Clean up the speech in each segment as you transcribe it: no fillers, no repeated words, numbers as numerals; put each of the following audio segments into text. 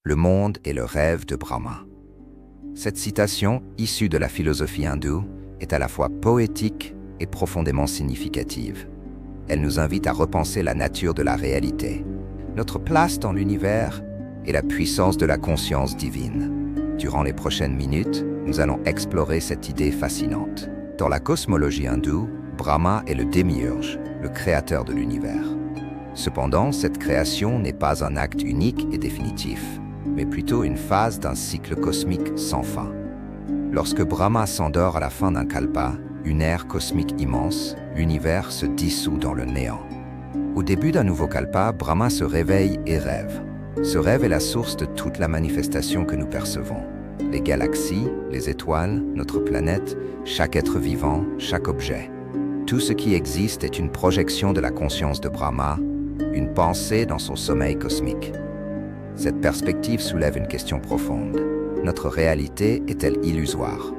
Le monde est le rêve de Brahma. Cette citation, issue de la philosophie hindoue, est à la fois poétique et profondément significative. Elle nous invite à repenser la nature de la réalité, notre place dans l'univers et la puissance de la conscience divine. Durant les prochaines minutes, nous allons explorer cette idée fascinante. Dans la cosmologie hindoue, Brahma est le démiurge, le créateur de l'univers. Cependant, cette création n'est pas un acte unique et définitif, mais plutôt une phase d'un cycle cosmique sans fin. Lorsque Brahma s'endort à la fin d'un kalpa, une ère cosmique immense, l'univers se dissout dans le néant. Au début d'un nouveau kalpa, Brahma se réveille et rêve. Ce rêve est la source de toute la manifestation que nous percevons. Les galaxies, les étoiles, notre planète, chaque être vivant, chaque objet. Tout ce qui existe est une projection de la conscience de Brahma, une pensée dans son sommeil cosmique. Cette perspective soulève une question profonde. Notre réalité est-elle illusoire?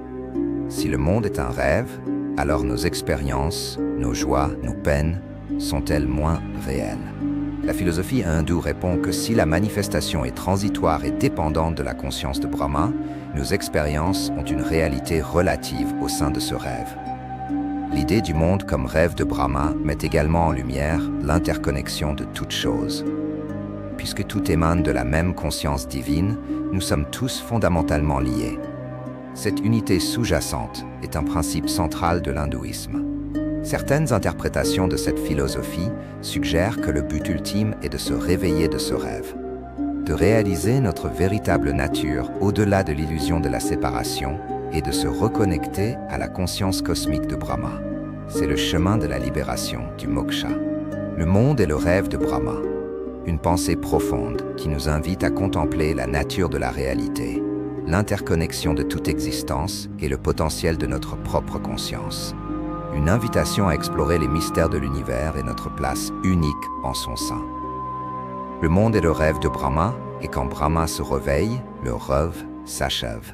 Si le monde est un rêve, alors nos expériences, nos joies, nos peines sont-elles moins réelles? La philosophie hindoue répond que si la manifestation est transitoire et dépendante de la conscience de Brahma, nos expériences ont une réalité relative au sein de ce rêve. L'idée du monde comme rêve de Brahma met également en lumière l'interconnexion de toutes choses. Puisque tout émane de la même conscience divine, nous sommes tous fondamentalement liés. Cette unité sous-jacente est un principe central de l'hindouisme. Certaines interprétations de cette philosophie suggèrent que le but ultime est de se réveiller de ce rêve, de réaliser notre véritable nature au-delà de l'illusion de la séparation et de se reconnecter à la conscience cosmique de Brahma. C'est le chemin de la libération, du moksha. Le monde est le rêve de Brahma, une pensée profonde qui nous invite à contempler la nature de la réalité, l'interconnexion de toute existence et le potentiel de notre propre conscience. Une invitation à explorer les mystères de l'univers et notre place unique en son sein. Le monde est le rêve de Brahma, et quand Brahma se réveille, le rêve s'achève.